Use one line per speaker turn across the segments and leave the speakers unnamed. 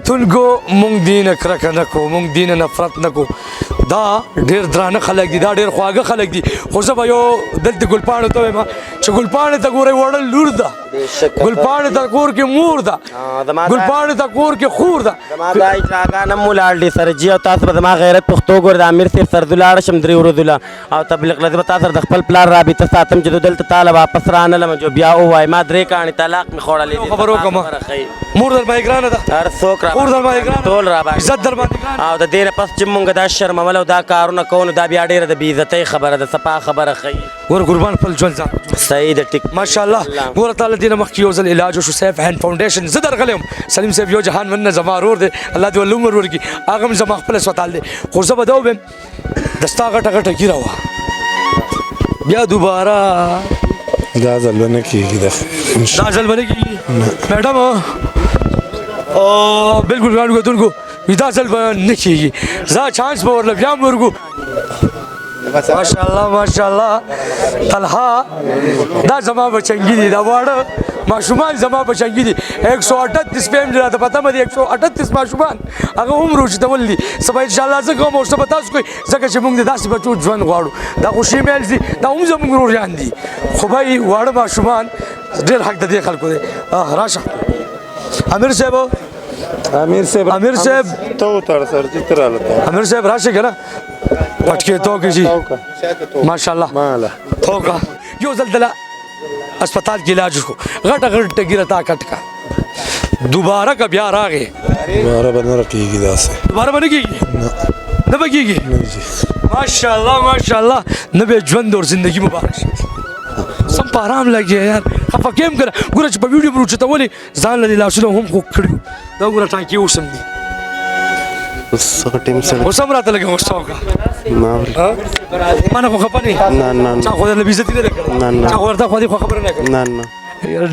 کتونکو مونږ دین کرکه نه کوو مونږ دین نفرت نه کوو دا ډېر درانه خلک دي دا ډېر خواږه خلک دي خو زه به یو دلته ګلپاڼو ته وایم چې ګلپاڼې ته ګورئ وړل لور ده ګلپاڼې ته کور کې مور ده ګلپاڼې ته کور کې خور ده
زما دا اجراګان هم ولاړ دي سره جي او تاسو به زما غیرت پښتو ګورئ د امیر صاحب سره ولاړ شم 3 ورځو له او تبلیغ له به تاسو سره د خپل پلار رابطه ساتم چې دلته تاله واپس رانلم جو بیا ووایم ما 3 کاڼي طلاق مې خوړلې دي
خبر وکړم مور در باندې ګرانه ده
هر څوک را
مور در باندې ګرانه
ټول را باندې
عزت در باندې ګرانه
او د دې نه پس چې مونږ دا شرمول او دا کارونه کوو نو دا بیا ډېره د بېعزتۍ خبره ده صفا خبره ښیي
ګور قربان خپل ژوند ځان
صحیح د ټیک
ماشاءالله ګوره تعالی دې نه مخکې یو ځل علاج وشو سیف هینډ فاونډیشن زه درغلی یم سلیم صاحب یو جهان ونه زما ورور دی الله دې ولې عمر ورکړي هغه هم زما خپل اسپتال دی خو زه به دا ووایم د ستا غټه غټه ګیره وه بیا دوباره
دا ځل به نه کېږي
دا ځل به نه کېږي میډم بلکل ګرانو کتونکو دا ځل به نه کېږي زه چانس به ورله بیا هم ورکو ماشاءالله ماشاءالله طلحه دا زما بچنګي دي دا واړه ماشومان زما بچنګي دي 138 فیم دی راته پته مې دي 138 ماشومان هغه هم روشتول دي سبا انشاءالله زه کوم او سبا تاسو کوئ ځکه چې موږ د داسې بچو ژوند غواړو دا خوشي میل دي دا هم زموږ وروریان دي خو بھائی واړه ماشومان ډېر حق د دې خلکو دی راشه امیر صاحب امیر صاحب
ته وتړه سر چې ته راله
امیر صاحب راشه که نه پټکې تو کې شي ماشاءالله
ماله
توکه یو ځل دله اسپتال کې علاج وکړو غټه غټه ګیره تا کټ کا دوباره که بیا راغې
دوباره به نه کېږي داسې
دوباره به نه کېږي نه به کېږي ماشاءالله ماشاءالله نه به ژوند اور زندگی مبارک شي سم په ارام لګي یار خفه کېم که نه ګوره چې په ویډیو مې روچتولې ځان له دې لاسونه هم خوږ کړي دا ګوره ټانکې اوسم دي اوس هم راته لږه غوسه وکړه ما نه خو خفه نه چا خو درله بېعزتي نه ده کړې چا خو ورته خو دې خو خبره نه کړې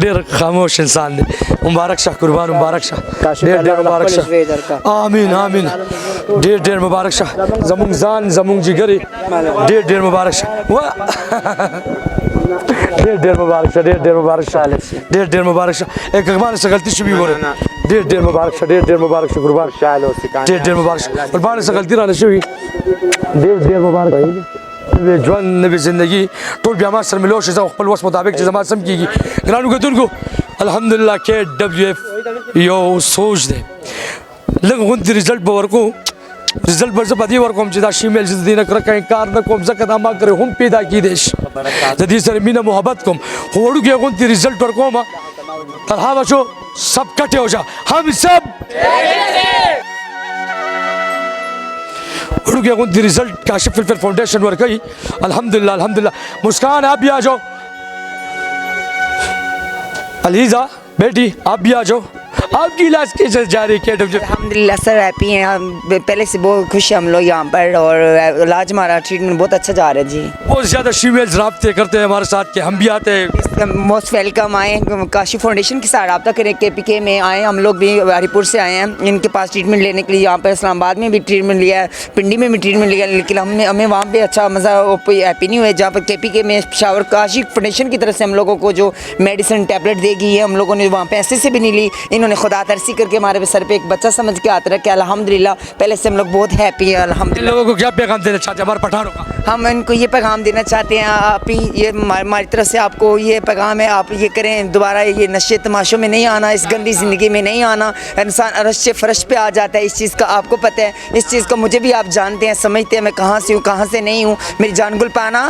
ډېر خاموش انسان دی مبارک شه قربان مبارک شه ډېر ډېر مبارک شه آمین آمین ډېر ډېر مبارک شه زمونږ ځان زمونږ جګرې ډېر ډېر مبارک شه ډېر ډېر مبارک شه ډېر ډېر مبارک شه ډېر ډېر مبارک شه ایک اقبال سے غلطی شوی ګوره ډېر ډېر مبارک شه ډېر ډېر مبارک شه قربان ډېر ډېر مبارک شه قربان سے غلطی راله شوی ډېر ډېر مبارک نوې ژوند نوې زندگی ټول بیا ما سره ملو شي زه خپل وس مطابق چې زما سم کېږي ګرانو کتونکو الحمدلله KWF یو سوچ دی لږ غوندې رزلټ به ورکو رزلټ به زه په دې ورکوم چې دا شیمیل چې د دې نه کرکه انکار نه کوم ځکه دا ما کرې هم پیدا کېدی شي د دې سره مینه محبت کوم خو وړوکی غوندې رزلټ ورکوم طلحه بچو سب کٹے ہو جا ہم سب اڑو گیا دی رزلٹ کاشف فلفل فاؤنڈیشن ورکی الحمدللہ الحمدللہ مسکان آپ بھی آ جاؤ علیزہ بیٹی آپ بھی آ جاؤ آپ کی علاج کیسے جا رہی ہے
الحمدللہ سر ہیپی ہیں پہلے سے بہت خوش ہیں ہم لوگ یہاں پر اور علاج ہمارا ٹریٹمنٹ بہت اچھا جا رہا ہے جی
بہت زیادہ فیمیلز رابطے کرتے ہیں ہمارے ساتھ کہ ہم بھی آتے ہیں
موسٹ ویلکم آئیں کاشف فاؤنڈیشن کے ساتھ رابطہ کریں KPK میں آئیں ہم لوگ بھی ہری پور سے آئے ہیں ان کے پاس ٹریٹمنٹ لینے کے لیے یہاں پر اسلام آباد میں بھی ٹریٹمنٹ لیا ہے پنڈی میں بھی ٹریٹمنٹ لیا لیکن ہمیں وہاں پہ اچھا مزہ ہیپی نہیں ہوئے جہاں پر KPK میں پشاور کاشف فاؤنڈیشن کی طرف سے ہم لوگوں کو جو میڈیسن ٹیبلٹ دے گی ہے ہم لوگوں نے وہاں پیسے سے بھی نہیں لی انہوں نے خدا ترسی کر کے ہمارے سر پہ ایک بچہ سمجھ کے آتا رکھا الحمدللہ پہلے سے ہم لوگ بہت ہیپی ہیں الحمدللہ
لوگوں کو کیا پیغام دینا چاہتے ہیں ہمارے پٹھانوں کا
ہم ان کو یہ پیغام دینا چاہتے ہیں آپ ہی یہ ہماری طرف سے آپ کو یہ پیغام ہے آپ یہ کریں دوبارہ یہ نشے تماشوں میں نہیں آنا اس گندی زندگی میں نہیں آنا انسان عرش سے فرش پہ آ جاتا ہے اس چیز کا آپ کو پتہ ہے اس چیز کا مجھے بھی آپ جانتے ہیں سمجھتے ہیں میں کہاں سے ہوں کہاں سے نہیں ہوں میری جان گل پانا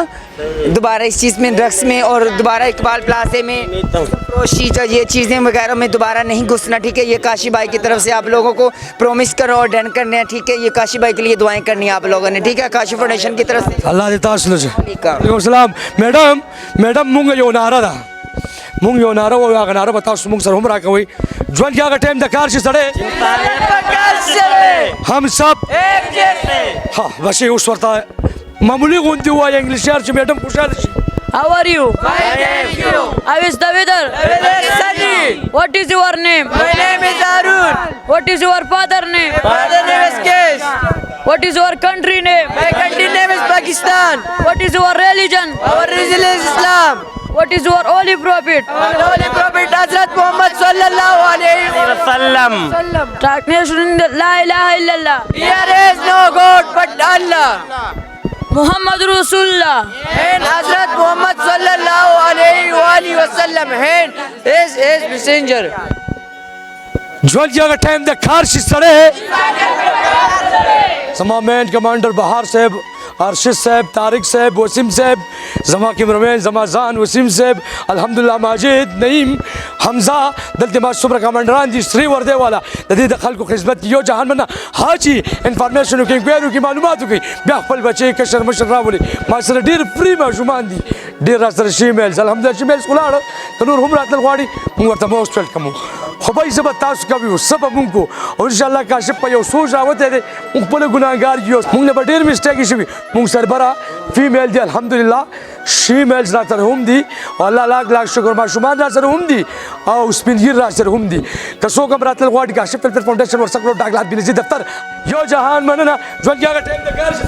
دوبارہ اس چیز میں ڈرگس میں اور دوبارہ اقبال پلازے میں فروشی یہ چیزیں وغیرہ میں دوبارہ نہیں گھسنا ٹھیک ہے یہ کاشی بھائی کی طرف سے آپ لوگوں کو پرومس کرو اور ڈن کرنے ہیں ٹھیک ہے یہ کاشی بھائی کے لیے دعائیں کرنی ہے آپ لوگوں نے ٹھیک ہے کاشی فاؤنڈیشن کی طرف سے
اللہ دې تاسو له وعلیکم السلام میډم مونږ یو ناره ده مونږ یو ناره وایو هغه ناره به تاسو مونږ سره هم راکوئ ژوند کې هغه ټایم د کار شي سړی هم سب ها بس اوس ورته معمولي غوندې ووایه انګلیسیار چې میډم خوشحاله شي
How are you? Thank you. How is the weather?
Sunny.
What is your name?
My name is Arun.
What is your father name?
Father name is Kesh.
What is your country name?
My country name is Pakistan.
What is your religion?
Our religion is Islam.
What is your holy prophet?
And Holy Prophet Hazrat Muhammad sallallahu alayhi wa
sallam.
Proclamation La ilaha illallah.
There is no God but Allah.
Muhammad Rasulullah.
And Hazrat Muhammad sallallahu alayhi wa sallam and is messenger.
ज्वालिया का time the खारशी सड़े जमा man commander बहार साहब अरशद साहब तारिक साहब वसीम साहब जमा कैमरामैन जमा जान वसीम साहब अल्हम्दुलिल्लाह माजिद नईम हमजा दलते मासूम कमांडरान जी श्री वर्दे वाला ददी दखल को खिदमत यो जहान मना हाजी इंफॉर्मेशन की इंक्वायरी की मालूमात की बेखल बच्चे कशर मशर रावली मासर डीर फ्री माजुमान दी डीर रासर शीमेल्स अल्हम्दुलिल्लाह शीमेल्स कुलाड़ तनूर हम रात लवाड़ी मुंगरता मोस्ट वेलकम खबाई सब तास का भी सब मुंको और इंशाल्लाह काशिफ पे यो सोच आवत है मुंगपले गुनाहगार यो मुंगने बडेर मिस्टेक इशवी मुंग सरबरा फीमेल दी अल्हम्दुलिल्लाह शीमेल्स रातर हम दी अल्लाह लाख लाख शुक्र माशुमान रातर हम दी और स्पिनगिर रातर हम दी कसो कम रात लवाड़ी काशिफ वेलफेयर फाउंडेशन और सकरो डागलात बिनजी दफ्तर यो जहान मनना ज्वालिया का टाइम द घर से